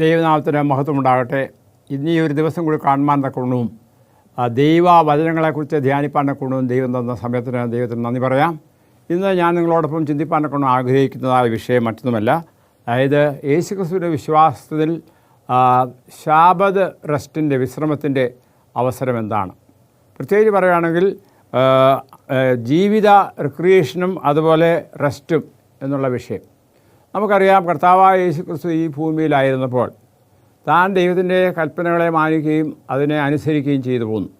ദൈവനാമത്തിന് മഹത്വമുണ്ടാകട്ടെ. ഇന്ന് ഈ ഒരു ദിവസം കൂടി കാണുവാൻ തക്കവണ്ണവും ദൈവ വചനങ്ങളെക്കുറിച്ച് ധ്യാനിപ്പാൻ തക്കവണ്ണവും ദൈവം തന്ന സമയത്തിന് ദൈവത്തിന് നന്ദി പറയാം. ഇന്ന് ഞാൻ നിങ്ങളോടൊപ്പം ചിന്തിപ്പാൻ തക്കവണ്ണം ആഗ്രഹിക്കുന്നതായ വിഷയം മറ്റൊന്നുമല്ല. അതായത് യേശുക്രിസ്തുവിൻ്റെ വിശ്വാസത്തിൽ ശാബത് റെസ്റ്റിൻ്റെ വിശ്രമത്തിൻ്റെ അവസരം എന്താണ്? പ്രത്യേകിച്ച് പറയുകയാണെങ്കിൽ ജീവിത റിക്രിയേഷനും അതുപോലെ റെസ്റ്റും എന്നുള്ള വിഷയം. നമുക്കറിയാം, കർത്താവായ യേശുക്രിസ്തു ഈ ഭൂമിയിലായിരുന്നപ്പോൾ താൻ ദൈവത്തിൻ്റെ കൽപ്പനകളെ മാനിക്കുകയും അതിനെ അനുസരിക്കുകയും ചെയ്തു പോന്നു.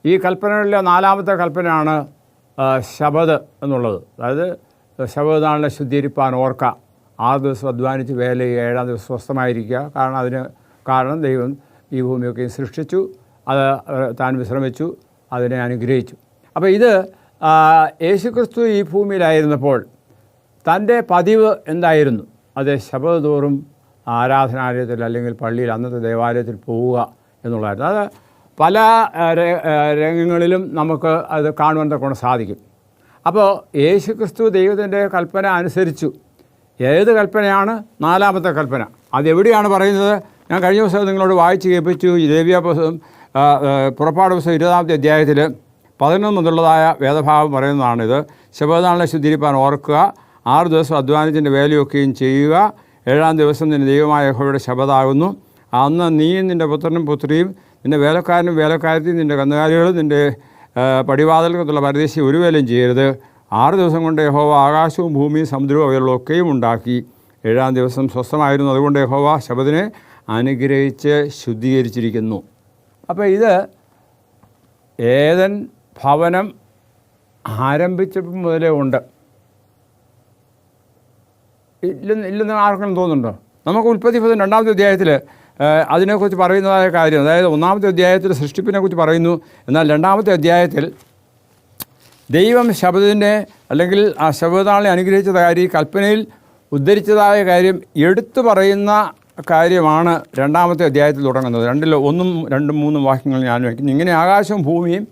ഈ കൽപ്പനകളിലെ 4-ാമത്തെ കൽപ്പനയാണ് ശബത് എന്നുള്ളത്. അതായത് ശബത് നാളിനെ ശുദ്ധീകരിപ്പാൻ ഓർക്കുക, 6 ദിവസം അധ്വാനിച്ച് വേല ചെയ്യുക, 7-ാം ദിവസം സ്വസ്ഥമായിരിക്കുക. കാരണം ദൈവം ഈ ഭൂമിയൊക്കെ സൃഷ്ടിച്ചു, അത് താൻ വിശ്രമിച്ചു, അതിനെ അനുഗ്രഹിച്ചു. അപ്പോൾ ഇത് യേശുക്രിസ്തു ഈ ഭൂമിയിലായിരുന്നപ്പോൾ തൻ്റെ പതിവ് എന്തായിരുന്നു? അത് ശബത് തോറും ആരാധനാലയത്തിൽ അല്ലെങ്കിൽ പള്ളിയിൽ, അന്നത്തെ ദേവാലയത്തിൽ പോവുക എന്നുള്ളതായിരുന്നു. അത് പല രംഗങ്ങളിലും നമുക്ക് അത് കാണുവാൻ തക്കൊണ്ട് സാധിക്കും. അപ്പോൾ യേശുക്രിസ്തു ദൈവത്തിൻ്റെ കൽപ്പന അനുസരിച്ചു. ഏത് കൽപ്പനയാണ്? 4-ാമത്തെ കൽപ്പന. അതെവിടെയാണ് പറയുന്നത്? ഞാൻ കഴിഞ്ഞ ദിവസം നിങ്ങളോട് വായിച്ച് കേൾപ്പിച്ചു. ലേവ്യാപുസ്തകം പുറപ്പാട് പുസ്തകം 20-ാമത്തെ അധ്യായത്തിൽ 11 മുതലുള്ളതായ വേദഭാഗം പറയുന്നതാണിത്. ശബത് നാളിനെ ശുദ്ധീകരിപ്പാൻ ഓർക്കുക, 6 ദിവസം അധ്വാനത്തിൻ്റെ വേലയൊക്കെയും ചെയ്യുക, 7-ാം ദിവസം നിൻ്റെ ദൈവമായ യഹോവയുടെ ശബതാകുന്നു. അന്ന് നീയും നിൻ്റെ പുത്രനും പുത്രിയും നിൻ്റെ വേലക്കാരനും വേലക്കാരത്തിയും നിൻ്റെ കന്നുകാലികളും നിൻ്റെ പടിവാതിൽക്കത്തുള്ള പരദേശി ഒരു വേലയും ചെയ്യരുത്. 6 ദിവസം കൊണ്ട് യഹോവ ആകാശവും ഭൂമിയും സമുദ്രവും അവയുള്ളൊക്കെയും ഉണ്ടാക്കി. 7-ാം ദിവസം സ്വസ്ഥമായിരുന്നു. അതുകൊണ്ട് യഹോവ ശബത്തിനെ അനുഗ്രഹിച്ച് ശുദ്ധീകരിച്ചിരിക്കുന്നു. അപ്പോൾ ഇത് ഏദൻ ഭവനം ആരംഭിച്ചപ്പോൾ മുതലേ ഉണ്ട്. ഇല്ലെന്ന് ആർക്കെങ്കിലും തോന്നുന്നുണ്ടോ? നമുക്ക് ഉൽപ്പത്തി 2-ാമത്തെ അധ്യായത്തിൽ അതിനെക്കുറിച്ച് പറയുന്നതായ കാര്യം, അതായത് 1-ാമത്തെ അധ്യായത്തിൽ സൃഷ്ടിപ്പിനെക്കുറിച്ച് പറയുന്നു. എന്നാൽ 2-ാമത്തെ അധ്യായത്തിൽ ദൈവം ശബത്തിൻ്റെ അല്ലെങ്കിൽ ആ ശബത്നാളിനെ അനുഗ്രഹിച്ച കാര്യം, കൽപ്പനയിൽ ഉദ്ധരിച്ചതായ കാര്യം എടുത്തു പറയുന്ന കാര്യമാണ് 2-ാമത്തെ അധ്യായത്തിൽ തുടങ്ങുന്നത്. 1, 2, 3 വാക്യങ്ങൾ ഞാൻ വയ്ക്കുന്നു. ഇങ്ങനെ ആകാശവും ഭൂമിയും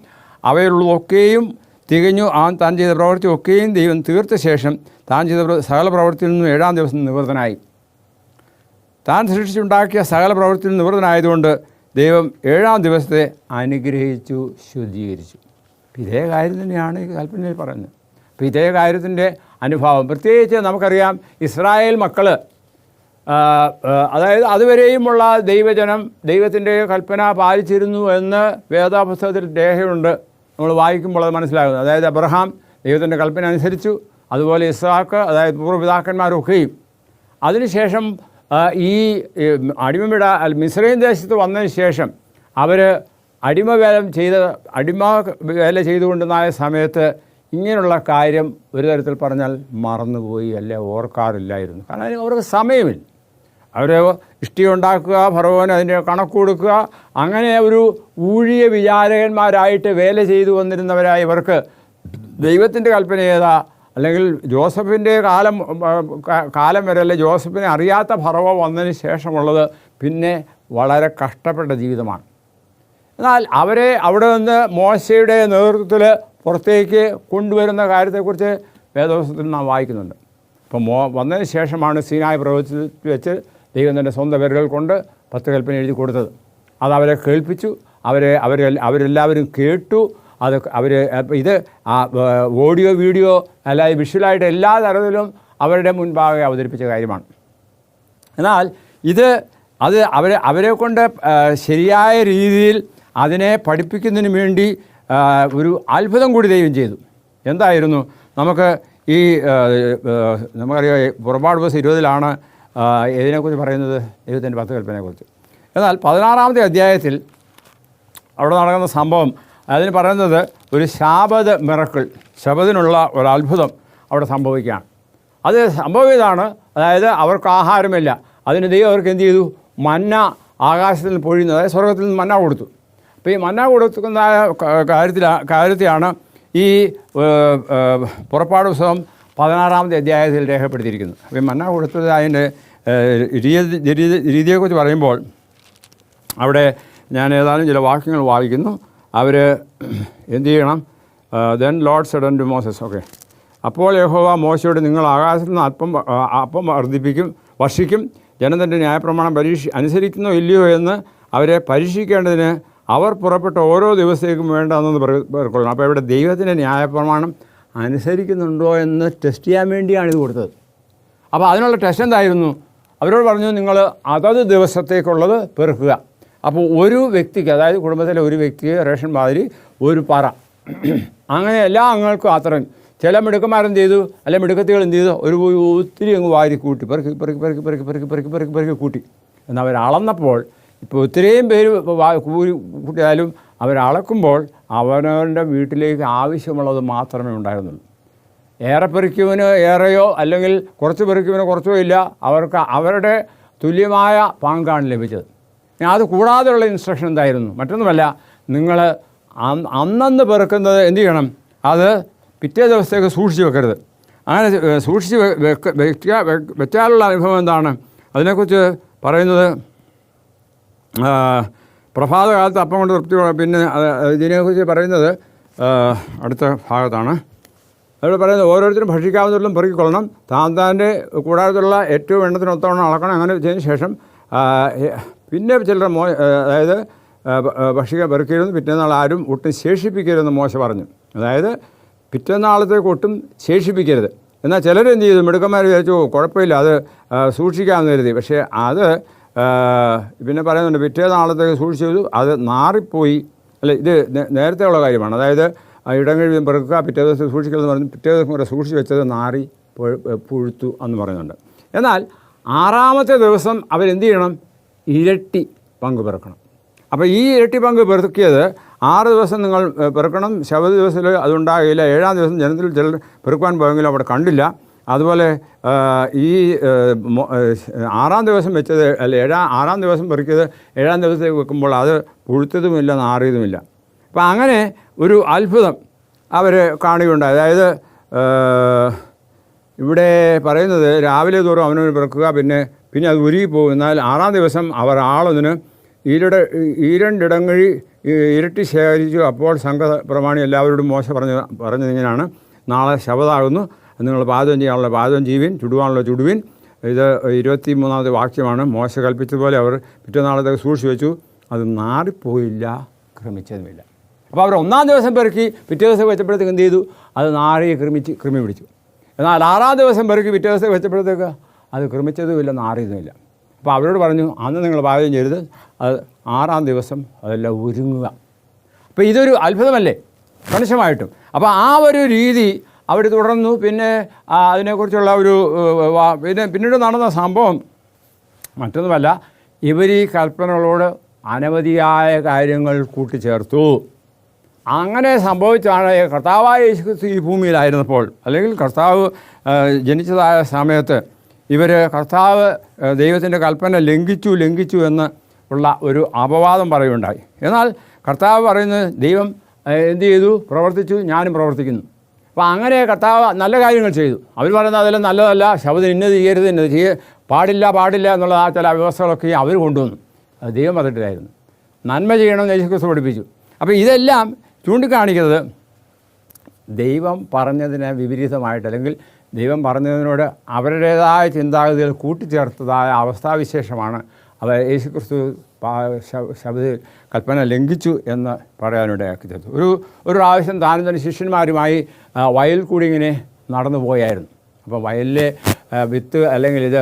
അവയുള്ളതൊക്കെയും തികഞ്ഞു. താൻ ചെയ്ത പ്രവൃത്തി ഒക്കെയും ദൈവം തീർത്ത ശേഷം താൻ ചെയ്ത സകല പ്രവൃത്തിയിൽ നിന്നും 7-ാം ദിവസം നിവൃത്തനായി. താൻ സൃഷ്ടിച്ചുണ്ടാക്കിയ സകല പ്രവൃത്തിയിൽ നിവൃത്തനായതുകൊണ്ട് ദൈവം 7-ാം ദിവസത്തെ അനുഗ്രഹിച്ചു, ശുദ്ധീകരിച്ചു. ഇതേ കാര്യം തന്നെയാണ് ഈ കൽപ്പനയിൽ പറയുന്നത്. അപ്പോൾ ഇതേ കാര്യത്തിൻ്റെ അനുഭവം പ്രത്യേകിച്ച് നമുക്കറിയാം. ഇസ്രായേൽ മക്കൾ, അതായത് അതുവരെയുമുള്ള ദൈവജനം ദൈവത്തിൻ്റെ കൽപ്പന പാലിച്ചിരുന്നു എന്ന് വേദപുസ്തകത്തിൽ രേഖയുണ്ട്. നമ്മൾ വായിക്കുമ്പോൾ അത് മനസ്സിലാകുന്നത്. അതായത് അബ്രഹാം ദൈവത്തിൻ്റെ കൽപ്പന അനുസരിച്ചു, അതുപോലെ ഇസ്ഹാക്ക്, അതായത് പൂർവ്വപിതാക്കന്മാരൊക്കെയും. അതിനുശേഷം ഈ മിസ്രയീം ദേശത്ത് വന്നതിന് ശേഷം അവർ അടിമ വേല ചെയ്തുകൊണ്ടിരുന്ന സമയത്ത് ഇങ്ങനെയുള്ള കാര്യം ഒരു തരത്തിൽ പറഞ്ഞാൽ മറന്നുപോയി, അല്ലെ ഓർക്കാറില്ലായിരുന്നു. കാരണം അവർക്ക് സമയമില്ല. അവർ ഇഷ്ടി ഉണ്ടാക്കുക, ഫറവോന് അതിൻ്റെ കണക്ക് കൊടുക്കുക, അങ്ങനെ ഒരു ഊഴിയ വിചാരകന്മാരായിട്ട് വേല ചെയ്തു വന്നിരുന്നവരായ ഇവർക്ക് ദൈവത്തിൻ്റെ കൽപ്പന ഏതാ, അല്ലെങ്കിൽ ജോസഫിൻ്റെ കാലം വരെ, അല്ലെ ജോസഫിനെ അറിയാത്ത ഫറവോ വന്നതിന് ശേഷമുള്ളത് പിന്നെ വളരെ കഷ്ടപ്പെട്ട ജീവിതമാണ്. എന്നാൽ അവരെ അവിടെ നിന്ന് മോശയുടെ നേതൃത്വത്തിൽ പുറത്തേക്ക് കൊണ്ടുവരുന്ന കാര്യത്തെക്കുറിച്ച് വേദപുസ്തകത്തിൽ നാം വായിക്കുന്നുണ്ട്. അപ്പം വന്നതിന് ശേഷമാണ് സീനായി പർവ്വതത്തിൽ വെച്ച് ദൈവം തൻ്റെ സ്വന്തം വിരലുകൾ കൊണ്ട് 10 കൽപ്പന എഴുതി കൊടുത്തത്. അത് അവരെ കേൾപ്പിച്ചു. അവരെല്ലാവരും കേട്ടു. അത് ഇത് ഓഡിയോ, വീഡിയോ, അല്ലാതെ വിഷ്വലായിട്ട് എല്ലാ തരത്തിലും അവരുടെ മുൻപാകെ അവതരിപ്പിച്ച കാര്യമാണ്. എന്നാൽ അവരെ കൊണ്ട് ശരിയായ രീതിയിൽ അതിനെ പഠിപ്പിക്കുന്നതിന് വേണ്ടി ഒരു അത്ഭുതം കൂടി ദൈവം ചെയ്തു. എന്തായിരുന്നു? നമുക്കറിയാം, പുറപ്പാട് പുസ്തകം 20-ലാണ് ഇതിനെക്കുറിച്ച് പറയുന്നത്, ദൈവത്തിൻ്റെ 10 കൽപ്പനയെക്കുറിച്ച്. എന്നാൽ 16-ാമത്തെ അധ്യായത്തിൽ അവിടെ നടക്കുന്ന സംഭവം, അതിന് പറയുന്നത് ഒരു ശാബത് മിറക്കിൾ, ശബത്തിനുള്ള ഒരു അത്ഭുതം അവിടെ സംഭവിക്കുകയാണ്. അത് സംഭവിച്ചതാണ്. അതായത് അവർക്ക് ആഹാരമില്ല. അതിന് ദൈവം അവർക്ക് എന്ത് ചെയ്തു? മന്ന ആകാശത്തിൽ നിന്ന് പൊഴിയുന്നത്, അതായത് സ്വർഗത്തിൽ നിന്ന് മന്ന കൊടുത്തു. അപ്പോൾ ഈ മന്ന കൊടുക്കുന്ന കാര്യത്തെയാണ് ഈ പുറപ്പാട് പുസ്തകം 16-ാമത്തെ അധ്യായത്തിൽ രേഖപ്പെടുത്തിയിരിക്കുന്നത്. അപ്പോൾ മന്ന കൊടുത്തത് അതിൻ്റെ രീതിയെക്കുറിച്ച് പറയുമ്പോൾ അവിടെ ഞാൻ ഏതാനും ചില വാക്യങ്ങൾ വായിക്കുന്നു. അവർ എന്ത് ചെയ്യണം? Then Lord said unto Moses, okay, അപ്പോൾ യഹോവ മോശയോട്, നിങ്ങൾ ആകാശത്ത് നിന്ന് അപ്പം വർഷിക്കും, ജനം തൻ്റെ ന്യായപ്രമാണം അനുസരിക്കുന്നോ ഇല്ലയോ എന്ന് അവരെ പരീക്ഷിക്കേണ്ടതിന് അവർ പുറപ്പെട്ട ഓരോ ദിവസത്തേക്കും വേണ്ടതെന്ന് പേർക്കൊള്ളണം. അപ്പോൾ ഇവിടെ ദൈവത്തിൻ്റെ ന്യായപ്രമാണം അനുസരിക്കുന്നുണ്ടോ എന്ന് ടെസ്റ്റ് ചെയ്യാൻ വേണ്ടിയാണ് ഇത് കൊടുത്തത്. അപ്പോൾ അതിനുള്ള ടെസ്റ്റ് എന്തായിരുന്നു? അവരോട് പറഞ്ഞു, നിങ്ങൾ അതത് ദിവസത്തേക്കുള്ളത് പെറുക്കുക. അപ്പോൾ ഒരു വ്യക്തിക്ക്, അതായത് കുടുംബത്തിലെ ഒരു വ്യക്തിക്ക് റേഷൻ മാതിരി ഒരു പറ, അങ്ങനെ എല്ലാ അംഗങ്ങൾക്കും അത്രയും. ചില മിടുക്കന്മാരെന്ത് ചെയ്തു, അല്ലെ മിടുക്കത്തികൾ എന്ത് ചെയ്തു, ഒരു ഒത്തിരി അങ്ങ് വാരി കൂട്ടി പെറുക്കി പെറുക്കി പെറുക്കി പെറുക്കി പെറുക്കി പെറുക്കി പെറുക്കി പെറുക്കി കൂട്ടി. എന്നാൽ അവർ അളന്നപ്പോൾ, ഇപ്പോൾ ഒത്തിരിയും പേര് കൂട്ടിയാലും അവരളക്കുമ്പോൾ അവനവൻ്റെ വീട്ടിലേക്ക് ആവശ്യമുള്ളത് മാത്രമേ ഉണ്ടായിരുന്നുള്ളൂ. ഏറെ പെറുക്കിയവന് ഏറെയോ അല്ലെങ്കിൽ കുറച്ച് പെറുക്കിയവന് കുറച്ചോ ഇല്ല, അവർക്ക് അവരുടെ തുല്യമായ പങ്കാണ് ലഭിച്ചത്. അത് കൂടാതെയുള്ള ഇൻസ്ട്രക്ഷൻ എന്തായിരുന്നു? മറ്റൊന്നുമല്ല, നിങ്ങൾ അന്നന്ന് പെറുക്കുന്നത് എന്ത് ചെയ്യണം, അത് പിറ്റേ ദിവസത്തേക്ക് സൂക്ഷിച്ച് വെക്കരുത്. അങ്ങനെ സൂക്ഷിച്ച് വെച്ചാലുള്ള അനുഭവം എന്താണ്? അതിനെക്കുറിച്ച് പറയുന്നത് പ്രഭാതകാലത്ത് അപ്പം കൊണ്ട് തൃപ്തി. പിന്നെ ഇതിനെക്കുറിച്ച് പറയുന്നത് അടുത്ത ഭാഗത്താണ്. അവിടെ പറയുന്നത്, ഓരോരുത്തരും ഭക്ഷിക്കാവുന്നതിലും പെറുക്കിക്കൊള്ളണം, താൻ്റെ കൂടാരത്തിലുള്ള ഏറ്റവും എണ്ണത്തിനൊത്തവണ്ണം അളക്കണം. അങ്ങനെ ചെയ്തതിന് ശേഷം പിന്നെ ചിലർ അതായത് പെറുക്കരുതെന്ന് പിറ്റേന്നാൾ ആരും ഒട്ടും ശേഷിപ്പിക്കരുതെന്ന് മോശ പറഞ്ഞു. അതായത് പിറ്റേന്നാളത്തേക്ക് ഒട്ടും ശേഷിപ്പിക്കരുത്. എന്നാൽ ചിലരെന്ത് ചെയ്തു, മിടുക്കന്മാർ വിചാരിച്ചു കുഴപ്പമില്ല, അത് സൂക്ഷിക്കാമെന്ന് കരുതി. പക്ഷേ അത് പിന്നെ പറയുന്നുണ്ട്, പിറ്റേന്നാളത്തേക്ക് സൂക്ഷിച്ചു, അത് നാറിപ്പോയി. അല്ല, ഇത് നേരത്തെയുള്ള കാര്യമാണ്. അതായത് ഇടങ്ങഴി പെറുക്കുക, പിറ്റേ ദിവസം സൂക്ഷിക്കണമെന്ന് പറഞ്ഞു. പിറ്റേ ദിവസം കൂടെ സൂക്ഷിച്ച് വെച്ചത് നാറി പുഴുത്തു എന്ന് പറയുന്നുണ്ട്. എന്നാൽ 6-ാമത്തെ ദിവസം അവരെന്ത് ചെയ്യണം? ഇരട്ടി പങ്ക് പെറുക്കണം. അപ്പോൾ ഈ ഇരട്ടി പങ്ക് പെറുക്കിയത് 6 ദിവസം നിങ്ങൾ പെറുക്കണം. ശബത്ത് ദിവസത്തിൽ അതുണ്ടാകില്ല. 7-ാം ദിവസം ജനത്തിൽ ചിലർ പെറുക്കുവാൻ പോയെങ്കിലും അവിടെ കണ്ടില്ല. അതുപോലെ ഈ 6-ാം ദിവസം വെച്ചത് അല്ല 6-ാം ദിവസം പെറുക്കിയത് 7-ാം ദിവസത്തേക്ക് വെക്കുമ്പോൾ അത് പുഴുത്തതുമില്ല, നാറിയതുമില്ല. അപ്പം അങ്ങനെ ഒരു അത്ഭുതം അവർ കാണുകയുണ്ടായി. അതായത് ഇവിടെ പറയുന്നത്, രാവിലെ തോറും അവനവന് പെറുക്കുക, പിന്നെ അത് ഉരുകിപ്പോകും. എന്നാൽ 6-ാം ദിവസം അവർ ആളൊന്നിന് 2 ഇടങ്ങഴി ഇരട്ടി ശേഖരിച്ചു. അപ്പോൾ സംഘപ്രമാണി എല്ലാവരോടും മോശ പറഞ്ഞതിങ്ങനെയാണ്, നാളെ ശബതാകുന്നു, നിങ്ങൾ പാചകം ചെയ്യാനുള്ള പാചകം ചെയ്യുവിൻ, ചുടുവാനുള്ള ചുടുവിൻ. ഇത് 23-ാമത്തെ വാക്യമാണ്. മോശ കൽപ്പിച്ചതുപോലെ അവർ പിറ്റേന്നാളത്തേക്ക് സൂക്ഷിച്ച് വെച്ചു, അത് നാറിപ്പോയില്ല, ക്രമിച്ചതുമില്ല. അപ്പോൾ അവർ 1-ാം ദിവസം പെറുക്കി പിറ്റേ ദിവസം വെച്ചപ്പോഴത്തേക്ക് എന്ത് ചെയ്തു, അത് നാറിയെ ക്രിമി പിടിച്ചു. എന്നാൽ 6-ാം ദിവസം പെറുക്കി പിറ്റേ ദിവസം വെച്ചപ്പോഴത്തേക്ക് അത് ക്രമിച്ചതുമില്ല, നാറിയതുമില്ല. അപ്പോൾ അവരോട് പറഞ്ഞു, അന്ന് നിങ്ങൾ പാചകം ചെയ്യരുത്, അത് 6-ാം ദിവസം അതെല്ലാം ഒരുങ്ങുക. അപ്പോൾ ഇതൊരു അത്ഭുതമല്ലേ കണിശമായിട്ടും. അപ്പോൾ ആ ഒരു രീതി അവർ തുടർന്നു. പിന്നെ അതിനെക്കുറിച്ചുള്ള ഒരു പിന്നീട് നടന്ന സംഭവം മറ്റൊന്നുമല്ല, ഇവർ ഈ കൽപ്പനകളോട് അനവധിയായ കാര്യങ്ങൾ കൂട്ടിച്ചേർത്തു. അങ്ങനെ സംഭവിച്ചാണ് കർത്താവായ യേശുക്രിസ്തു ഈ ഭൂമിയിലായിരുന്നപ്പോൾ, അല്ലെങ്കിൽ കർത്താവ് ജനിച്ചതായ സമയത്ത് ഇവർ കർത്താവ് ദൈവത്തിൻ്റെ കൽപ്പന ലംഘിച്ചു എന്ന് ഉള്ള ഒരു അപവാദം പറയുകയുണ്ടായി. എന്നാൽ കർത്താവ് പറയുന്നത്, ദൈവം എന്ത് ചെയ്തു, പ്രവർത്തിച്ചു, ഞാനും പ്രവർത്തിക്കുന്നു. അപ്പോൾ അങ്ങനെ കർത്താവ് നല്ല കാര്യങ്ങൾ ചെയ്തു. അവർ പറയുന്നത് അതെല്ലാം നല്ലതല്ല, ശബദം ഇന്നത് ചെയ്യരുത്, ഇന്നത് പാടില്ല എന്നുള്ള ആ ചില വ്യവസ്ഥകളൊക്കെ അവർ കൊണ്ടുവന്നു. അത് ദൈവം പറഞ്ഞിട്ടില്ലായിരുന്നു. നന്മ ചെയ്യണമെന്ന് യേശുക്രിസ്തു പഠിപ്പിച്ചു. അപ്പോൾ ഇതെല്ലാം ചൂണ്ടിക്കാണിക്കുന്നത് ദൈവം പറഞ്ഞതിന് വിപരീതമായിട്ട്, അല്ലെങ്കിൽ ദൈവം പറഞ്ഞതിനോട് അവരുടേതായ ചിന്താഗതികൾ കൂട്ടിച്ചേർത്തതായ അവസ്ഥാവിശേഷമാണ് അവർ യേശുക്രിസ്തു ശബദ കൽപ്പന ലംഘിച്ചു എന്ന് പറയാനിടയാക്കി തീർത്തു. ഒരു പ്രാവശ്യം താനും തന്നെ ശിഷ്യന്മാരുമായി വയൽ കൂടി ഇങ്ങനെ നടന്നു പോയായിരുന്നു. അപ്പോൾ വയലിലെ വിത്ത് അല്ലെങ്കിൽ ഇത്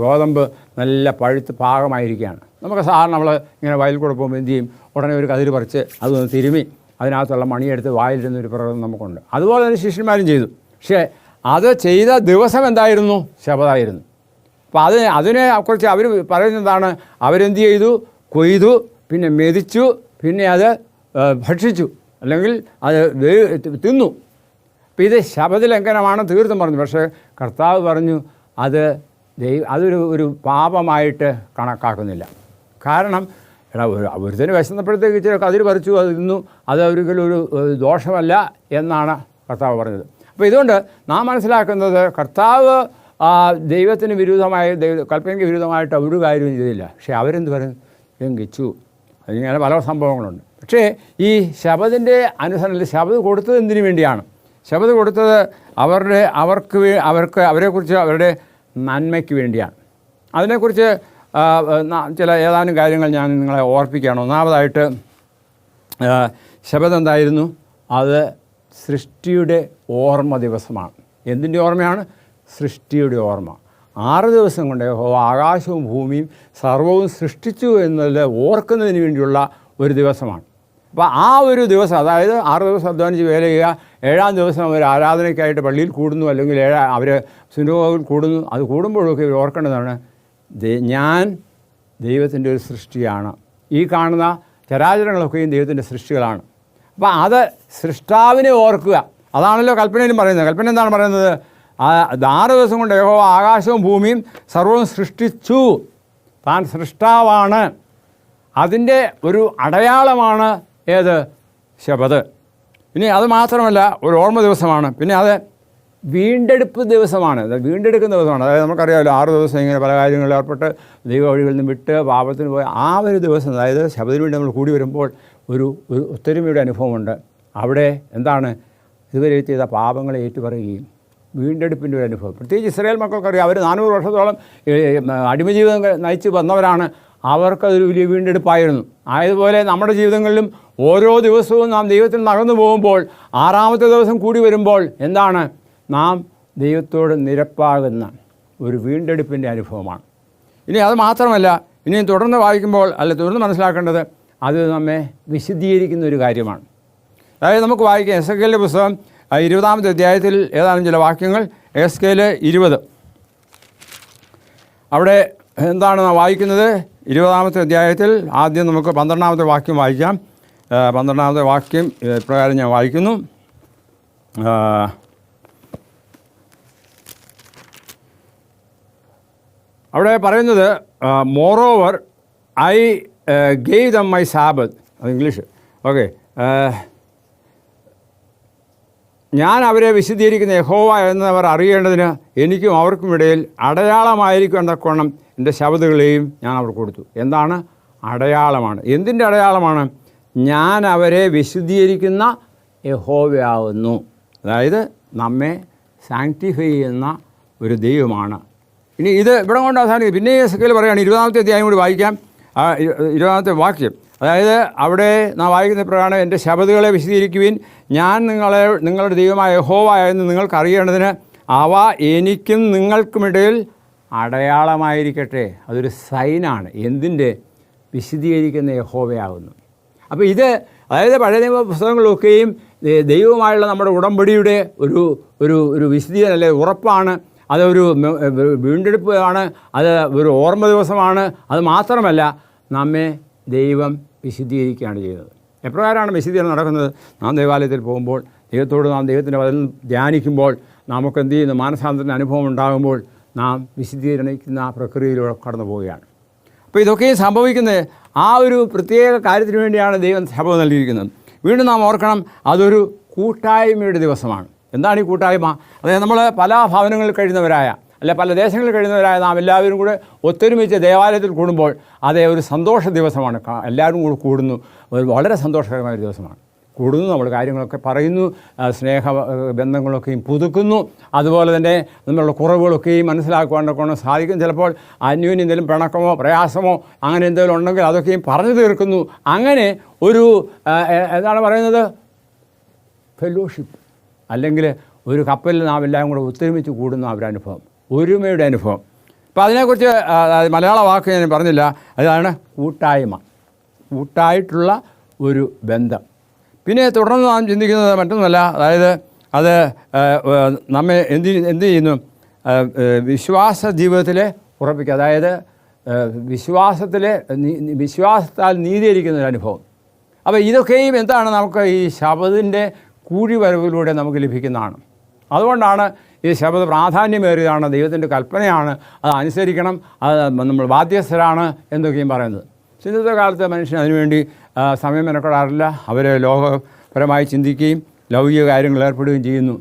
ഗോതമ്പ് നല്ല പഴുത്ത് പാകമായിരിക്കുകയാണ്. നമുക്ക് സാധാരണ നമ്മൾ ഇങ്ങനെ വയൽ കൂടെ പോകുമ്പോൾ എന്ത് ചെയ്യും, ഉടനെ ഒരു കതിര് പറിച്ച് അതൊന്ന് തിരുമി അതിനകത്തുള്ള മണിയെടുത്ത് വായിലിരുന്നൊരു പ്രകൃതം നമുക്കുണ്ട്. അതുപോലെ തന്നെ ശിഷ്യന്മാരും ചെയ്തു. പക്ഷേ അത് ചെയ്ത ദിവസം എന്തായിരുന്നു? ശബദായിരുന്നു. അപ്പോൾ അതിനെക്കുറിച്ച് അവർ പറയുന്നതാണ്, അവരെന്ത് ചെയ്തു, കൊയ്തു, പിന്നെ മെതിച്ചു, പിന്നെ അത് ഭക്ഷിച്ചു, അല്ലെങ്കിൽ അത് തിന്നു. അപ്പോൾ ഇത് ശബദലംഘനമാണ് തീർത്തും പറഞ്ഞു. പക്ഷേ കർത്താവ് പറഞ്ഞു അതൊരു പാപമായിട്ട് കണക്കാക്കുന്നില്ല. കാരണം ഒരുത്തിന് വിശന്നപ്പോഴത്തേക്ക് ഇച്ചിരി കതിര് പറിച്ചു, അത് തിന്നു, അത് ഒരിക്കലും ഒരു ദോഷമല്ല എന്നാണ് കർത്താവ് പറഞ്ഞത്. അപ്പോൾ ഇതുകൊണ്ട് നാം മനസ്സിലാക്കുന്നത്, കർത്താവ് ദൈവത്തിന് വിരുദ്ധമായി കൽപ്പനയ്ക്ക് വിരുദ്ധമായിട്ട് ഒരു കാര്യവും ചെയ്തില്ല. പക്ഷേ അവരെന്ത് പറയും, ലംഘിച്ചു. അതിങ്ങനെ പല സംഭവങ്ങളുണ്ട്. പക്ഷേ ഈ ശബദിൻ്റെ അനുസരണത്തിൽ ശബദ് കൊടുത്തത് എന്തിനു വേണ്ടിയാണ്? ശബദ് കൊടുത്തത് അവരെക്കുറിച്ച് അവരുടെ നന്മയ്ക്ക് വേണ്ടിയാണ്. അതിനെക്കുറിച്ച് ചില ഏതാനും കാര്യങ്ങൾ ഞാൻ നിങ്ങളെ ഓർപ്പിക്കുകയാണ്. ഒന്നാമതായിട്ട് ശബത്ത് എന്തായിരുന്നു? അത് സൃഷ്ടിയുടെ ഓർമ്മ ദിവസമാണ്. എന്തിൻ്റെ ഓർമ്മയാണ്? സൃഷ്ടിയുടെ ഓർമ്മ. 6 ദിവസം കൊണ്ട് ആകാശവും ഭൂമിയും സർവ്വവും സൃഷ്ടിച്ചു എന്നത് ഓർക്കുന്നതിന് വേണ്ടിയുള്ള ഒരു ദിവസമാണ്. അപ്പോൾ ആ ഒരു ദിവസം, അതായത് 6 ദിവസം അധ്വാനിച്ച് വേല ചെയ്യുക, 7-ാം ദിവസം അവർ ആരാധനയ്ക്കായിട്ട് പള്ളിയിൽ കൂടുന്നു, അല്ലെങ്കിൽ അവർ സിനഗോഗിൽ കൂടുന്നു. അത് കൂടുമ്പോഴൊക്കെ ഇവർ ഓർക്കേണ്ടതാണ്, ഞാൻ ദൈവത്തിൻ്റെ ഒരു സൃഷ്ടിയാണ്. ഈ കാണുന്ന ചരാചരങ്ങളൊക്കെയും ദൈവത്തിൻ്റെ സൃഷ്ടികളാണ്. അപ്പോൾ അത് സൃഷ്ടാവിനെ ഓർക്കുക. അതാണല്ലോ കൽപ്പനയിലും പറയുന്നത്. കൽപ്പന എന്താണ് പറയുന്നത്? 6 ദിവസം കൊണ്ട് യഹോവ ആകാശവും ഭൂമിയും സർവ്വവും സൃഷ്ടിച്ചു. താൻ സൃഷ്ടാവാണ്. അതിൻ്റെ ഒരു അടയാളമാണ് ഏത്? ശബത്ത്. ഇനി അത് മാത്രമല്ല, ഒരു ഓർമ്മ ദിവസമാണ്. പിന്നെ അത് വീണ്ടെടുപ്പ് ദിവസമാണ്. വീണ്ടെടുക്കുന്ന ദിവസമാണ്. അതായത് നമുക്കറിയാമല്ലോ, 6 ദിവസം ഇങ്ങനെ പല കാര്യങ്ങളിൽ ഏർപ്പെട്ട് ദൈവ വഴികളിൽ നിന്ന് വിട്ട് പാപത്തിന് പോയ ആ ഒരു ദിവസം, അതായത് ശബത്തിന് വേണ്ടി നമ്മൾ കൂടി വരുമ്പോൾ ഒരു ഒത്തൊരുമയുടെ അനുഭവമുണ്ട്. അവിടെ എന്താണ്? ഇതുവരെ ചെയ്ത പാപങ്ങളെ ഏറ്റുപറയുകയും വീണ്ടെടുപ്പിൻ്റെ ഒരു അനുഭവം. പ്രത്യേകിച്ച് ഇസ്രായേൽ മക്കൾക്കറിയാം, അവർ 400 വർഷത്തോളം അടിമജീവിതം നയിച്ച് വന്നവരാണ്. അവർക്കതൊരു വലിയ വീണ്ടെടുപ്പായിരുന്നു. ആയതുപോലെ നമ്മുടെ ജീവിതങ്ങളിലും ഓരോ ദിവസവും നാം ദൈവത്തിൽ നടന്നു പോകുമ്പോൾ 6-ാമത്തെ ദിവസം കൂടി വരുമ്പോൾ എന്താണ്? നാം ദൈവത്തോട് നിരപ്പാകുന്ന ഒരു വീണ്ടെടുപ്പിൻ്റെ അനുഭവമാണ്. ഇനി അത് മാത്രമല്ല, ഇനിയും തുടർന്ന് വായിക്കുമ്പോൾ തുടർന്ന് മനസ്സിലാക്കേണ്ടത്, അത് നമ്മെ വിശദീകരിക്കുന്ന ഒരു കാര്യമാണ്. അതായത് നമുക്ക് വായിക്കാം എസെക്കിയേലിൻ്റെ പുസ്തകം 20-ാമത്തെ അധ്യായത്തിൽ ഏതാനും ചില വാക്യങ്ങൾ. എസെക്കിയേൽ 20, അവിടെ എന്താണ് നാം വായിക്കുന്നത്? 20-ാമത്തെ അധ്യായത്തിൽ ആദ്യം നമുക്ക് 12-ാമത്തെ വാക്യം വായിക്കാം. 12-ാമത്തെ വാക്യം ഇപ്രകാരം ഞാൻ വായിക്കുന്നു. അവിടെ പറയുന്നത്, moreover I gave dum my Sabbath. അത് ഇംഗ്ലീഷ്. ഓക്കെ. ഞാൻ അവരെ വിശദീകരിക്കുന്ന യഹോവ എന്നവർ അറിയേണ്ടതിന് എനിക്കും അവർക്കും ഇടയിൽ അടയാളമായിരിക്കും എന്നൊക്കെണ്ണം എൻ്റെ ശബത്തുകളെയും ഞാൻ അവർക്ക് കൊടുത്തു. എന്താണ്? അടയാളമാണ്. എന്തിൻ്റെ അടയാളമാണ്? ഞാൻ അവരെ വിശുദ്ധീകരിക്കുന്ന യഹോവയാവുന്നു. അതായത് നമ്മെ സാങ്ക്ടിഫൈ ചെയ്യുന്ന ഒരു ദൈവമാണ്. ഇനി ഇത് ഇവിടെ കൊണ്ട് അവസാനിക്കും. പിന്നെ എസെക്കിയേൽ പറയുകയാണ്, 20-ാമത്തെ അധ്യായം കൂടി വായിക്കാം. 20-ാമത്തെ വാക്യം. അതായത് അവിടെ നാം വായിക്കുന്ന പ്രകാരം, എൻ്റെ ശബത്തുകളെ വിശദീകരിക്കുവിൻ, ഞാൻ നിങ്ങളുടെ ദൈവമായ യഹോവ എന്ന് നിങ്ങൾക്ക് അറിയേണ്ടതിന് അവ എനിക്കും നിങ്ങൾക്കുമിടയിൽ അടയാളമായിരിക്കട്ടെ. അതൊരു സൈനാണ്. എന്തിൻ്റെ? വിശദീകരിക്കുന്ന യഹോവയാകുന്നു. അപ്പോൾ ഇത്, അതായത് പഴയ നിയമ പുസ്തകങ്ങളൊക്കെയും ദൈവവുമായുള്ള നമ്മുടെ ഉടമ്പടിയുടെ ഒരു വിശദീകരണം, അല്ലെ ഉറപ്പാണ്. അതൊരു വീണ്ടെടുപ്പ് ആണ്. അത് ഒരു ഓർമ്മ ദിവസമാണ്. അത് മാത്രമല്ല, നമ്മെ ദൈവം വിശുദ്ധീകരിക്കുകയാണ് ചെയ്യുന്നത്. എപ്രകാരമാണ് വിശുദ്ധീകരണം നടക്കുന്നത്? നാം ദേവാലയത്തിൽ പോകുമ്പോൾ, ദൈവത്തോട് നാം ദൈവത്തിൻ്റെ വചനം ധ്യാനിക്കുമ്പോൾ, നമുക്ക് എന്ത് ചെയ്യുന്നു? മാനസാന്തരത്തിൻ്റെ അനുഭവം ഉണ്ടാകുമ്പോൾ നാം വിശുദ്ധീകരിക്കുന്ന പ്രക്രിയയിലൂടെ കടന്നു പോവുകയാണ്. അപ്പോൾ ഇതൊക്കെയും സംഭവിക്കുന്നത് ആ ഒരു പ്രത്യേക കാര്യത്തിന് വേണ്ടിയാണ് ദൈവം ശബത്ത് നൽകിയിരിക്കുന്നത്. വീണ്ടും നാം ഓർക്കണം, അതൊരു കൂട്ടായ്മയുടെ ദിവസമാണ്. എന്താണ് ഈ കൂട്ടായ്മ? അതായത് നമ്മൾ പല ഭവനങ്ങളിൽ കഴിയുന്നവരായ, അല്ല പല ദേശങ്ങളിൽ കഴിയുന്നവരായ നാം എല്ലാവരും കൂടെ ഒത്തൊരുമിച്ച് ദേവാലയത്തിൽ കൂടുമ്പോൾ അതേ ഒരു സന്തോഷ ദിവസമാണ്. എല്ലാവരും കൂടെ കൂടുന്നു. വളരെ സന്തോഷകരമായ ഒരു ദിവസമാണ്. കൂടുന്നു, നമ്മൾ കാര്യങ്ങളൊക്കെ പറയുന്നു, സ്നേഹ ബന്ധങ്ങളൊക്കെയും പുതുക്കുന്നു. അതുപോലെ തന്നെ നമ്മളുടെ കുറവുകളൊക്കെയും മനസ്സിലാക്കുവാനൊക്കെ സാധിക്കും. ചിലപ്പോൾ അന്യോന്യം എന്തെങ്കിലും പിണക്കമോ പ്രയാസമോ അങ്ങനെ എന്തെങ്കിലും ഉണ്ടെങ്കിൽ അതൊക്കെയും പറഞ്ഞു തീർക്കുന്നു. അങ്ങനെ ഒരു എന്താണ് പറയുന്നത്? ഫെലോഷിപ്പ്, അല്ലെങ്കിൽ ഒരു കപ്പലിൽ നാം എല്ലാം കൂടെ ഒത്തൊരുമിച്ച് കൂടുന്ന അവരനുഭവം, ഒരുമയുടെ അനുഭവം. അപ്പോൾ അതിനെക്കുറിച്ച് മലയാള വാക്ക് ഞാൻ പറഞ്ഞില്ല. അതാണ് കൂട്ടായ്മ, കൂട്ടായിട്ടുള്ള ഒരു ബന്ധം. പിന്നെ തുടർന്ന് നാം ചിന്തിക്കുന്നത് മറ്റൊന്നുമല്ല, അതായത് അത് നമ്മെ എന്ത് ചെയ്യുന്നു? വിശ്വാസ ജീവിതത്തിലെ ഉറപ്പിക്കുക. അതായത് വിശ്വാസത്താൽ നീതീകരിക്കുന്ന ഒരു അനുഭവം. അപ്പോൾ ഇതൊക്കെയും എന്താണ്? നമുക്ക് ഈ ശബത്തിൻ്റെ കൂടിവരവിലൂടെ നമുക്ക് ലഭിക്കുന്നതാണ്. അതുകൊണ്ടാണ് ഈ ശബത്ത് പ്രാധാന്യമേറിയതാണ്, ദൈവത്തിൻ്റെ കൽപ്പനയാണ്, അത് അനുസരിക്കണം, അത് നമ്മൾ ബാധ്യസ്ഥരാണ് എന്നൊക്കെയും പറയുന്നത്. ഇന്നത്തെ കാലത്ത് മനുഷ്യൻ അതിനുവേണ്ടി സമയം മെനക്കെടാറില്ല. അവർ ലോകപരമായി ചിന്തിക്കുകയും ലൗകിക കാര്യങ്ങൾ ഏർപ്പെടുകയും ചെയ്യുന്നു.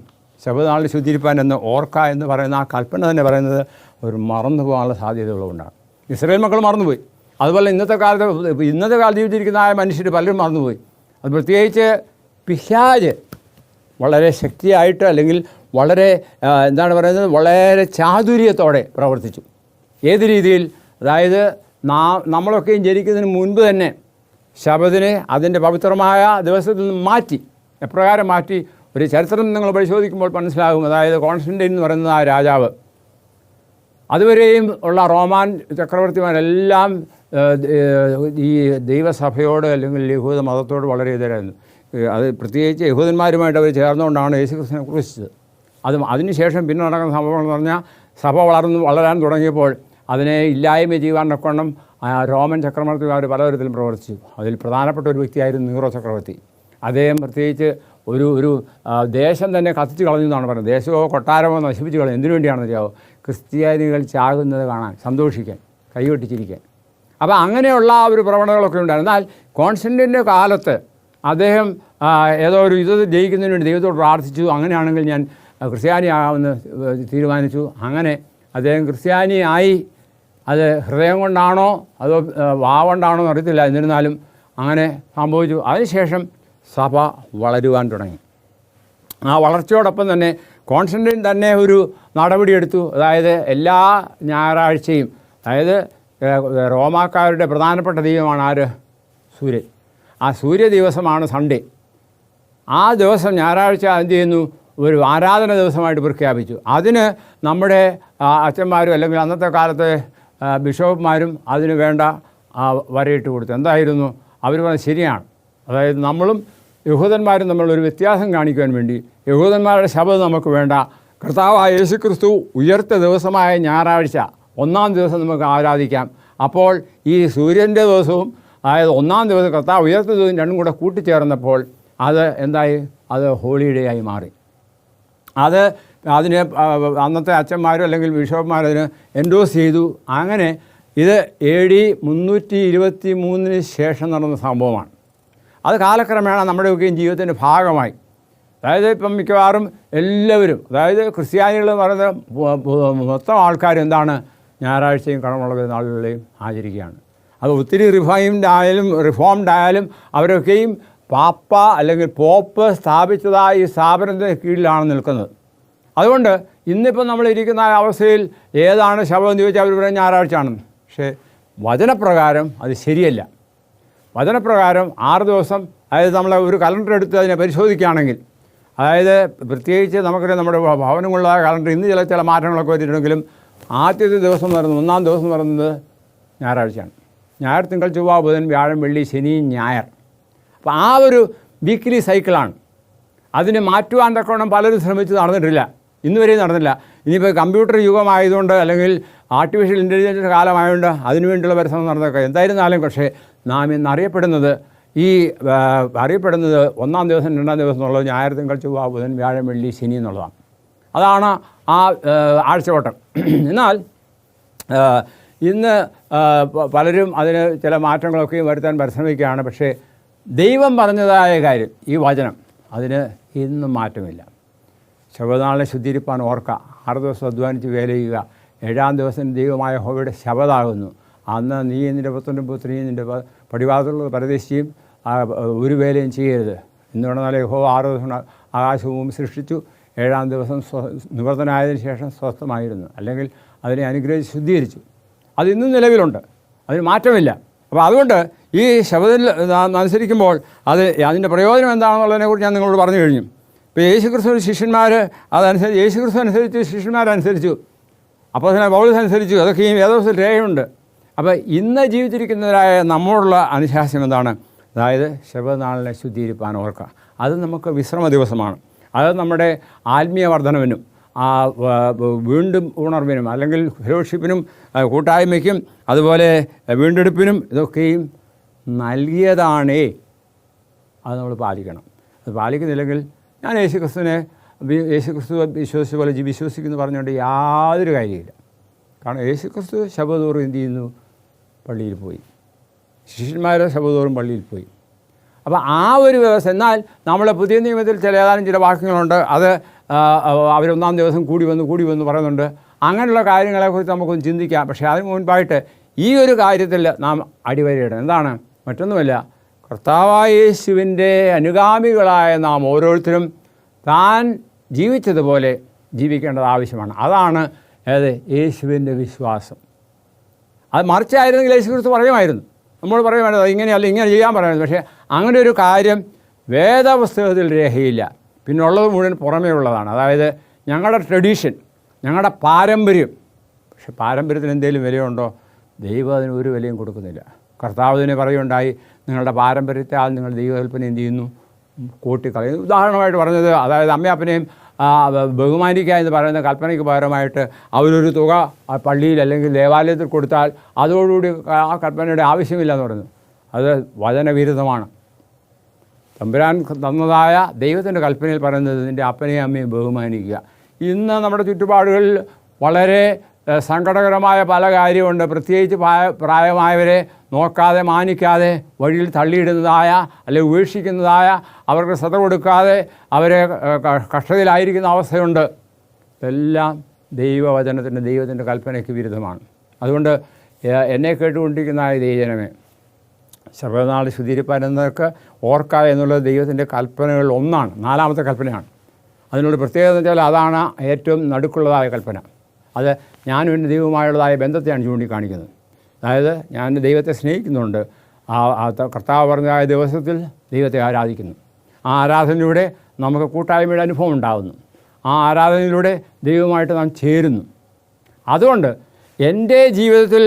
ശബത്ത് ശുദ്ധീകരിപ്പാൻ എന്ന് ഓർക്ക എന്ന് പറയുന്ന ആ കൽപ്പന തന്നെ പറയുന്നത് ഒരു മറന്നു പോകാനുള്ള സാധ്യതകളുണ്ടാണ്. ഇസ്രായേൽ മക്കൾ മറന്നുപോയി. അതുപോലെ ഇന്നത്തെ കാലത്ത് ജീവിച്ചിരിക്കുന്ന മനുഷ്യർ പലരും മറന്നുപോയി. അത് പ്രത്യേകിച്ച് പിശാച് വളരെ ശക്തിയായിട്ട്, അല്ലെങ്കിൽ വളരെ എന്താണ് പറയുന്നത്, വളരെ ചാതുര്യത്തോടെ പ്രവർത്തിച്ചു. ഏത് രീതിയിൽ? അതായത് നമ്മളൊക്കെയും ജനിക്കുന്നതിന് മുൻപ് തന്നെ ശബത്തിനെ അതിൻ്റെ പവിത്രമായ ദിവസത്തിൽ നിന്ന് മാറ്റി. എപ്രകാരം മാറ്റി? ഒരു ചരിത്രം നിങ്ങൾ പരിശോധിക്കുമ്പോൾ മനസ്സിലാകും. അതായത് കോൺസ്റ്റന്റൈൻ എന്ന് പറയുന്ന ആ രാജാവ്, അതുവരെയും ഉള്ള റോമാൻ ചക്രവർത്തിമാരെല്ലാം ഈ ദൈവസഭയോട് അല്ലെങ്കിൽ യഹൂദ മതത്തോട് വളരെ എതിരായിരുന്നു. അത് പ്രത്യേകിച്ച് യഹൂദന്മാരുമായിട്ട് അവർ ചേർന്നുകൊണ്ടാണ് യേശുക്രിസ്തുവിനെ ക്രൂശിച്ചത്. അതിനുശേഷം പിന്നെ നടക്കുന്ന സംഭവങ്ങൾ എന്ന് പറഞ്ഞാൽ സഭ വളരാൻ തുടങ്ങിയപ്പോൾ അതിനെ ഇല്ലായ്മ ചെയ്യുവാൻ തക്കവണ്ണം റോമൻ ചക്രവർത്തിമാർ പലതരത്തിലും പ്രവർത്തിച്ചു. അതിൽ പ്രധാനപ്പെട്ട ഒരു വ്യക്തിയായിരുന്നു നീറോ ചക്രവർത്തി. അദ്ദേഹം പ്രത്യേകിച്ച് ഒരു ദേശം തന്നെ കത്തിച്ച് കളഞ്ഞു എന്നാണ് പറയുന്നത്. ദേശമോ കൊട്ടാരമോ നശിപ്പിച്ച് കളഞ്ഞു. എന്തിനു വേണ്ടിയാണെന്ന് അറിയാമോ? ക്രിസ്ത്യാനികൾ ചാകുന്നത് കാണാൻ, സന്തോഷിക്കാൻ, കൈകൊട്ടിച്ചിരിക്കാൻ. അപ്പോൾ അങ്ങനെയുള്ള ഒരു പ്രവണതകളൊക്കെ ഉണ്ടായിരുന്നു. എന്നാൽ കോൺസ്റ്റന്റൈൻ്റെ കാലത്ത് അദ്ദേഹം ഏതോ ഒരു ഇത് ജയിക്കുന്നതിന് വേണ്ടി ദൈവത്തോട് പ്രാർത്ഥിച്ചു. അങ്ങനെയാണെങ്കിൽ ഞാൻ ക്രിസ്ത്യാനിയാകാമെന്ന് തീരുമാനിച്ചു. അങ്ങനെ അദ്ദേഹം ക്രിസ്ത്യാനിയായി. അത് ഹൃദയം കൊണ്ടാണോ അതോ വാവുകൊണ്ടാണോ എന്ന് അറിയത്തില്ല. എന്നിരുന്നാലും അങ്ങനെ സംഭവിച്ചു. അതിനുശേഷം സഭ വളരുവാൻ തുടങ്ങി. ആ വളർച്ചയോടൊപ്പം തന്നെ കോൺസ്റ്റന്റൈൻ തന്നെ ഒരു നടപടിയെടുത്തു. അതായത് എല്ലാ ഞായറാഴ്ചയും, അതായത് റോമാക്കാരുടെ പ്രധാനപ്പെട്ട ദൈവമാണ് ആര്? സൂര്യൻ. ആ സൂര്യ ദിവസമാണ് സൺഡേ. ആ ദിവസം ഞായറാഴ്ച എന്ത് ചെയ്യുന്നു? ഒരു ആരാധന ദിവസമായിട്ട് പ്രഖ്യാപിച്ചു. അതിന് നമ്മുടെ അച്ഛന്മാരും അല്ലെങ്കിൽ അന്നത്തെ കാലത്തെ ബിഷപ്പുമാരും അതിന് വേണ്ട വരയിട്ട് കൊടുത്തു. എന്തായിരുന്നു? അവർ പറഞ്ഞത് ശരിയാണ്. അതായത് നമ്മളും യഹൂദന്മാരും തമ്മിലൊരു വ്യത്യാസം കാണിക്കുവാൻ വേണ്ടി യഹൂദന്മാരുടെ ശബത്ത് നമുക്ക് വേണ്ട. കർത്താവായ യേശുക്രിസ്തു ഉയർത്ത ദിവസമായ ഞായറാഴ്ച 1-ാം ദിവസം നമുക്ക് ആരാധിക്കാം. അപ്പോൾ ഈ സൂര്യൻ്റെ ദിവസവും അതായത് 1-ാം ദിവസം കർത്താവ് ഉയർത്ത ദിവസം രണ്ടും കൂടെ കൂട്ടിച്ചേർന്നപ്പോൾ അത് എന്തായി? അത് ഹോളിഡേ ആയി മാറി. അതിന് അന്നത്തെ അച്ഛന്മാരും അല്ലെങ്കിൽ ബിഷപ്പുമാരും അതിന് എൻഡോസ് ചെയ്തു. അങ്ങനെ ഇത് AD 323 ശേഷം നടന്ന സംഭവമാണ്. അത് കാലക്രമേണ നമ്മുടെയൊക്കെയും ജീവിതത്തിൻ്റെ ഭാഗമായി. അതായത് ഇപ്പം മിക്കവാറും എല്ലാവരും, അതായത് ക്രിസ്ത്യാനികൾ എന്ന് പറയുന്ന മൊത്തം ആൾക്കാർ എന്താണ്? ഞായറാഴ്ചയും കടമുള്ള പെരുന്നാളുകളെയും ആചരിക്കുകയാണ്. അത് ഒത്തിരി റിഫോംഡ് ആയാലും അവരൊക്കെയും പാപ്പ അല്ലെങ്കിൽ പോപ്പ് സ്ഥാപിച്ചതായ ഈ സ്ഥാപനത്തിൻ്റെ കീഴിലാണ് നിൽക്കുന്നത്. അതുകൊണ്ട് ഇന്നിപ്പം നമ്മളിരിക്കുന്ന അവസ്ഥയിൽ ഏതാണ് ശബം എന്ന് ചോദിച്ചാൽ അവർ പറയുന്നത് ഞായറാഴ്ചയാണെന്ന്. പക്ഷേ വചനപ്രകാരം അത് ശരിയല്ല. വചനപ്രകാരം 6 ദിവസം, അതായത് നമ്മൾ ഒരു കലണ്ടർ എടുത്ത് അതിനെ പരിശോധിക്കുകയാണെങ്കിൽ, അതായത് പ്രത്യേകിച്ച് നമുക്കറിയാം നമ്മുടെ ഭവനമുള്ള കലണ്ടർ ഇന്ന് ചില മാറ്റങ്ങളൊക്കെ വരുന്നുണ്ടെങ്കിലും ആദ്യത്തെ ദിവസം എന്ന് പറയുന്നത് 1-ാം ദിവസം എന്ന് പറയുന്നത് ഞായറാഴ്ചയാണ്. ഞായർ, തിങ്കൾ, ചൊവ്വ, ബുധൻ, വ്യാഴം, വെള്ളി, ശനി, ഞായർ. അപ്പോൾ ആ ഒരു വീക്ക്ലി സൈക്കിളാണ്. അതിനെ മാറ്റുവാൻ തക്കവണ്ണം പലരും ശ്രമിച്ച് നടന്നിട്ടില്ല, ഇന്നുവരെയും നടന്നില്ല. ഇനിയിപ്പോൾ കമ്പ്യൂട്ടർ യുഗമായതുകൊണ്ട് അല്ലെങ്കിൽ ആർട്ടിഫിഷ്യൽ ഇൻ്റലിജൻസ് കാലമായതുകൊണ്ട് അതിനുവേണ്ടിയുള്ള പരിശ്രമം നടന്നൊക്കെ എന്തായിരുന്നാലും, പക്ഷേ നാം ഇന്ന് അറിയപ്പെടുന്നത് 1-ാം ദിവസം 2-ാം ദിവസം എന്നുള്ളത് ഞായർ, തിങ്കൾ, ചൊവ്വ, ബുധൻ, വ്യാഴം, വെള്ളി, ശനി എന്നുള്ളതാണ്. അതാണ് ആ ആഴ്ചവട്ടം. എന്നാൽ ഇന്ന് പലരും അതിന് ചില മാറ്റങ്ങളൊക്കെ വരുത്താൻ പരിശ്രമിക്കുകയാണ്. പക്ഷേ ദൈവം പറഞ്ഞതായ കാര്യം, ഈ വചനം, അതിന് ഇന്നും മാറ്റമില്ല. ശബനാളിനെ ശുദ്ധീകരിപ്പാൻ ഓർക്കുക, 6 ദിവസം അധ്വാനിച്ച് വേല ചെയ്യുക, 7-ാം ദിവസം ദൈവമായ യഹോവയുടെ ശബതാകുന്നു. അന്ന് നീ നിൻ്റെ പുത്രനും പുത്രിയും നിൻ്റെ പടിവാതിലുള്ള പരദേശിയും ഒരു വേലയും ചെയ്യരുത്. എന്ന് പറഞ്ഞാൽ യഹോവ 6 ദിവസം ആകാശവും സൃഷ്ടിച്ചു, 7-ാം ദിവസം നിവർത്തനായതിനു ശേഷം സ്വസ്ഥമായിരുന്നു, അല്ലെങ്കിൽ അതിനെ അനുഗ്രഹിച്ച് ശുദ്ധീകരിച്ചു. അത് ഇന്നും നിലവിലുണ്ട്, അതിന് മാറ്റമില്ല. അപ്പോൾ അതുകൊണ്ട് ഈ ശബത്തിൽ അനുസരിക്കുമ്പോൾ അതിൻ്റെ പ്രയോജനം എന്താണെന്നുള്ളതിനെക്കുറിച്ച് ഞാൻ നിങ്ങളോട് പറഞ്ഞു കഴിഞ്ഞു. ഇപ്പോൾ യേശുക്രിസ്തു ശിഷ്യന്മാർ അതനുസരിച്ച്, യേശുക്രിസ്തു അനുസരിച്ച് ശിഷ്യന്മാരനുസരിച്ചു, അപ്പോൾ തന്നെ പൗലോസ് അനുസരിച്ചു. അതൊക്കെ ഈ വേദപുസ്തകത്തിൽ രേഖയുണ്ട്. അപ്പോൾ ഇന്ന് ജീവിച്ചിരിക്കുന്നവരായ നമ്മോടുള്ള അനുശാസനം എന്താണ്? അതായത് ശബനാളിനെ ശുദ്ധീകരിപ്പാൻ ഓർക്കുക. അത് നമുക്ക് വിശ്രമ ദിവസമാണ്. അത് നമ്മുടെ ആത്മീയ വർധനവിനും വീണ്ടും ഉണർവിനും അല്ലെങ്കിൽ ഫെലോഷിപ്പിനും കൂട്ടായ്മയ്ക്കും അതുപോലെ വീണ്ടെടുപ്പിനും ഇതൊക്കെയും നൽകിയതാണേ. അത് നമ്മൾ പാലിക്കണം. അത് പാലിക്കുന്നില്ലെങ്കിൽ ഞാൻ യേശുക്രിസ്തു വിശ്വസിച്ച പോലെ വിശ്വസിക്കുന്നു പറഞ്ഞുകൊണ്ട് യാതൊരു കാര്യമില്ല. കാരണം യേശുക്രിസ്തു ശബദോറും എന്ത് ചെയ്യുന്നു? പള്ളിയിൽ പോയി. ശിഷ്യന്മാരെ ശബദോറും പള്ളിയിൽ പോയി. അപ്പോൾ ആ ഒരു വ്യവസ്ഥ. എന്നാൽ നമ്മളെ പുതിയ നിയമത്തിൽ ചില വാക്യങ്ങളുണ്ട്. അത് അവർ 1-ാം ദിവസം കൂടി വന്ന് പറയുന്നുണ്ട്. അങ്ങനെയുള്ള കാര്യങ്ങളെക്കുറിച്ച് നമുക്കൊന്ന് ചിന്തിക്കാം. പക്ഷേ അതിന് മുൻപായിട്ട് ഈ ഒരു കാര്യത്തിൽ നാം അടിവരയിടണം. എന്താണ്? മറ്റൊന്നുമല്ല, കർത്താവായ യേശുവിൻ്റെ അനുഗാമികളായ നാം ഓരോരുത്തരും താൻ ജീവിച്ചതുപോലെ ജീവിക്കേണ്ടത് ആവശ്യമാണ്. അതാണ് യേശുവിൻ്റെ വിശ്വാസം. അത് മറിച്ചായിരുന്നെങ്കിൽ യേശുക്രിസ്തു പറയുമായിരുന്നു, നമ്മൾ പറയുമായിരുന്നു ഇങ്ങനെയല്ല ഇങ്ങനെ ചെയ്യാൻ പറയുമായിരുന്നു. പക്ഷേ അങ്ങനെ ഒരു കാര്യം വേദപുസ്തകത്തിൽ രേഖയില്ല. പിന്നുള്ളത് മുഴുവൻ പുറമേ ഉള്ളതാണ്. അതായത് ഞങ്ങളുടെ ട്രഡീഷൻ, ഞങ്ങളുടെ പാരമ്പര്യം. പക്ഷെ പാരമ്പര്യത്തിന് എന്തെങ്കിലും വിലയുണ്ടോ? ദൈവം അതിന് ഒരു വിലയും കൊടുക്കുന്നില്ല. കർത്താവ് തന്നെ പറയുണ്ടായി, നിങ്ങളുടെ പാരമ്പര്യത്താൽ നിങ്ങൾ ദൈവകൽപ്പന എന്ത് ചെയ്യുന്നു? കൂട്ടിക്കളയുന്നു. ഉദാഹരണമായിട്ട് പറഞ്ഞത്, അതായത് അമ്മയപ്പനെയും ബഹുമാനിക്കുക എന്ന് പറയുന്ന കൽപ്പനയ്ക്ക് പകരമായിട്ട് അവരൊരു തുക പള്ളിയിൽ അല്ലെങ്കിൽ ദേവാലയത്തിൽ കൊടുത്താൽ അതോടുകൂടി ആ കൽപ്പനയുടെ ആവശ്യമില്ല എന്ന് പറഞ്ഞു. അത് വചനവിരുദ്ധമാണ്. തമ്പുരാൻ തന്നതായ ദൈവത്തിൻ്റെ കൽപ്പനയിൽ പറയുന്നത് നിൻ്റെ അപ്പനെയും അമ്മയും ബഹുമാനിക്കുക. ഇന്ന് നമ്മുടെ ചുറ്റുപാടുകളിൽ വളരെ സങ്കടകരമായ പല കാര്യമുണ്ട്. പ്രത്യേകിച്ച് പ്രായമായവരെ നോക്കാതെ മാനിക്കാതെ വഴിയിൽ തള്ളിയിടുന്നതായ അല്ലെങ്കിൽ ഉപേക്ഷിക്കുന്നതായ, അവർക്ക് ശ്രദ്ധ കൊടുക്കാതെ അവരെ കഷ്ടതയിലായിരിക്കുന്ന അവസ്ഥയുണ്ട്. ഇതെല്ലാം ദൈവത്തിൻ്റെ കൽപ്പനയ്ക്ക് വിരുദ്ധമാണ്. അതുകൊണ്ട് എന്നെ കേട്ടുകൊണ്ടിരിക്കുന്ന ദൈവജനമേ, ശബദനാൾ ശുദ്ധീകരിപ്പാൻ എന്നതൊക്കെ ഓർക്കുക എന്നുള്ളത് ദൈവത്തിൻ്റെ കൽപ്പനകളിൽ ഒന്നാണ്. 4ാമത്തെ കൽപ്പനയാണ്. അതിനുള്ള പ്രത്യേകത എന്ന് വെച്ചാൽ അതാണ് ഏറ്റവും നടുക്കുള്ളതായ കൽപ്പന. അത് ഞാനും എൻ്റെ ദൈവവുമായുള്ളതായ ബന്ധത്തെയാണ് ചൂണ്ടിക്കാണിക്കുന്നത്. അതായത് ഞാൻ ദൈവത്തെ സ്നേഹിക്കുന്നുണ്ട്. കർത്താവ് പറഞ്ഞതായ ദിവസത്തിൽ ദൈവത്തെ ആരാധിക്കുന്നു. ആ ആരാധനയിലൂടെ നമുക്ക് കൂട്ടായ്മയുടെ അനുഭവം ഉണ്ടാകുന്നു. ആ ആരാധനയിലൂടെ ദൈവവുമായിട്ട് നാം ചേരുന്നു. അതുകൊണ്ട് എൻ്റെ ജീവിതത്തിൽ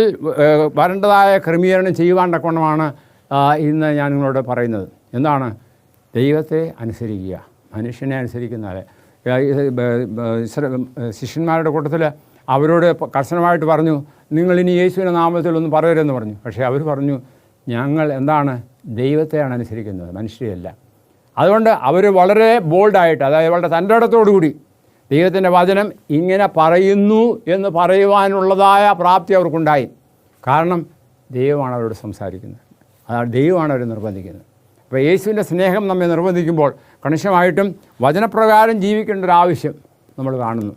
വരേണ്ടതായ ക്രമീകരണം ചെയ്യുവാൻ തക്കവണ്ണമാണ് ഇന്ന് ഞാൻ നിങ്ങളോട് പറയുന്നത്. എന്താണ്? ദൈവത്തെ അനുസരിക്കുക, മനുഷ്യനെ അനുസരിക്കുന്നതല്ലേ. ശിഷ്യന്മാരുടെ കൂട്ടത്തിൽ അവരോട് കർശനമായിട്ട് പറഞ്ഞു, നിങ്ങളിനി യേശുവിൻ്റെ നാമത്തിലൊന്നും പറയരുതെന്ന് പറഞ്ഞു. പക്ഷേ അവർ പറഞ്ഞു, ഞങ്ങൾ എന്താണ്? ദൈവത്തെയാണ് അനുസരിക്കുന്നത്, മനുഷ്യരെയല്ല. അതുകൊണ്ട് അവർ വളരെ ബോൾഡായിട്ട്, അതായത് വളരെ തൻ്റെ ഇടത്തോടുകൂടി ദൈവത്തിൻ്റെ വചനം ഇങ്ങനെ പറയുന്നു എന്ന് പറയുവാനുള്ളതായ പ്രാപ്തി അവർക്കുണ്ടായി. കാരണം ദൈവമാണ് അവരോട് സംസാരിക്കുന്നത്, അതാണ് ദൈവമാണ് അവർ നിർബന്ധിക്കുന്നത്. അപ്പോൾ യേശുവിൻ്റെ സ്നേഹം നമ്മെ നിർബന്ധിക്കുമ്പോൾ കണിശമായിട്ടും വചനപ്രകാരം ജീവിക്കേണ്ട ഒരു ആവശ്യം നമ്മൾ കാണുന്നു.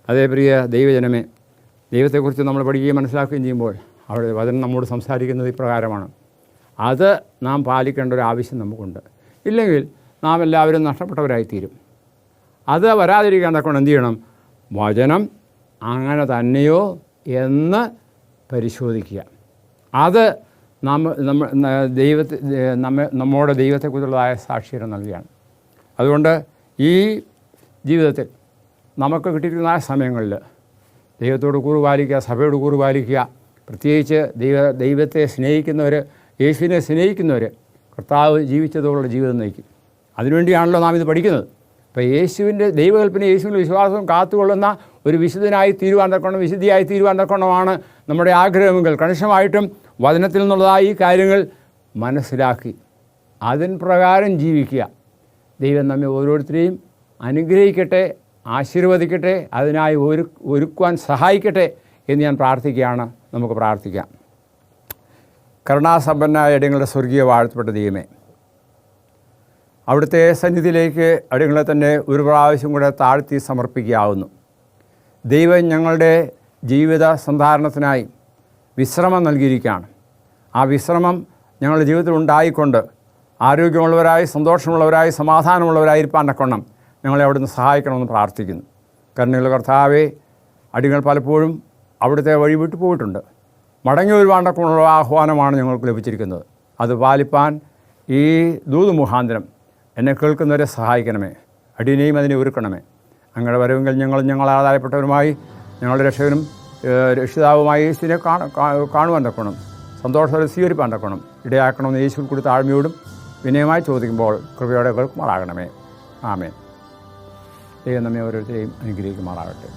അതേ പ്രിയ ദൈവജനമേ, ദൈവത്തെക്കുറിച്ച് നമ്മൾ പഠിക്കുകയും മനസ്സിലാക്കുകയും ചെയ്യുമ്പോൾ അവിടെ വചനം നമ്മോട് സംസാരിക്കുന്നത് ഇപ്രകാരമാണ്. അത് നാം പാലിക്കേണ്ട ഒരു ആവശ്യം നമുക്കുണ്ട്. ഇല്ലെങ്കിൽ നാം എല്ലാവരും നഷ്ടപ്പെട്ടവരായിത്തീരും. അത് വരാതിരിക്കാൻ തക്കൊണ്ട് എന്ത് ചെയ്യണം? വചനം അങ്ങനെ തന്നെയോ എന്ന് പരിശോധിക്കുക. അത് നമ്മുടെ ദൈവത്തെക്കുറിച്ചുള്ളതായ സാക്ഷ്യരം നൽകുകയാണ്. അതുകൊണ്ട് ഈ ജീവിതത്തിൽ നമുക്ക് കിട്ടിയിരിക്കുന്ന സമയങ്ങളിൽ ദൈവത്തോട് കൂറുപാലിക്കുക, സഭയോട് കൂറുപാലിക്കുക. പ്രത്യേകിച്ച് ദൈവത്തെ സ്നേഹിക്കുന്നവർ, യേശുവിനെ സ്നേഹിക്കുന്നവർ കർത്താവ് ജീവിച്ചതോടുള്ള ജീവിതം നയിക്കും. അതിനുവേണ്ടിയാണല്ലോ നാം ഇത് പഠിക്കുന്നത്. ഇപ്പോൾ യേശുവിൻ്റെ ദൈവകൽപ്പന, യേശുവിൻ്റെ വിശ്വാസം കാത്തുകൊള്ളുന്ന ഒരു വിശുദ്ധനായി തീരുവാൻ തക്കവണ്ണം, വിശുദ്ധിയായി തീരുവാൻ തക്കവണ്ണമാണ് നമ്മുടെ ആഗ്രഹമെങ്കിൽ കണിശമായിട്ടും വചനത്തിൽ നിന്നുള്ളതായ ഈ കാര്യങ്ങൾ മനസ്സിലാക്കി അതിൻ പ്രകാരം ജീവിക്കുക. ദൈവം നമ്മെ ഓരോരുത്തരെയും അനുഗ്രഹിക്കട്ടെ, ആശീർവദിക്കട്ടെ, അതിനായി ഒരുക്കുവാൻ സഹായിക്കട്ടെ എന്ന് ഞാൻ പ്രാർത്ഥിക്കുകയാണ്. നമുക്ക് പ്രാർത്ഥിക്കാം. കരുണാസമ്പന്നനായ അടിയങ്ങളുടെ സ്വർഗീയ വാഴ്ത്തപ്പെട്ട ദൈവമേ, അവിടുത്തെ സന്നിധിയിലേക്ക് അടിയങ്ങളെ തന്നെ ഒരു പ്രാവശ്യം കൂടെ താഴ്ത്തി സമർപ്പിക്കുകയാവുന്നു. ദൈവം ഞങ്ങളുടെ ജീവിത സന്ധാരണത്തിനായി വിശ്രമം നൽകിയിരിക്കുകയാണ്. ആ വിശ്രമം ഞങ്ങളുടെ ജീവിതത്തിൽ ഉണ്ടായിക്കൊണ്ട് ആരോഗ്യമുള്ളവരായി, സന്തോഷമുള്ളവരായി, സമാധാനമുള്ളവരായിരിക്കാൻ തക്കവണ്ണം ഞങ്ങളെ അവിടുന്ന് സഹായിക്കണമെന്ന് പ്രാർത്ഥിക്കുന്നു. കരുണയുള്ള കർത്താവേ, അടികൾ പലപ്പോഴും അവിടുത്തെ വഴി വിട്ടു പോയിട്ടുണ്ട്. മടങ്ങി വരുവാൻ തക്കമുള്ള ആഹ്വാനമാണ് ഞങ്ങൾക്ക് ലഭിച്ചിരിക്കുന്നത്. അത് പാലിപ്പാൻ ഈ ദൂത് മുഖാന്തരം എന്നെ കേൾക്കുന്നവരെ സഹായിക്കണമേ. അടിയനെയും അതിനെ ഒരുക്കണമേ. അങ്ങയുടെ വരവെങ്കിൽ ഞങ്ങൾ ആദായപ്പെട്ടവരുമായി ഞങ്ങളുടെ രക്ഷകനും രക്ഷിതാവുമായി യേശുവിനെ കാണുവാൻ തക്കണം, സന്തോഷത്തോടെ സ്വീകരിപ്പാൻ തക്കണം ഇടയാക്കണമെന്ന് യേശുവിൽ കൂടി താഴ്മയോടും വിനയമായി ചോദിക്കുമ്പോൾ കൃപയോടെ കേൾക്കുമാറാകണമേ. ആമേൻ. ദൈവം നമ്മെ ഓരോരുത്തരെയും അനുഗ്രഹിക്കുമാറാകട്ടെ.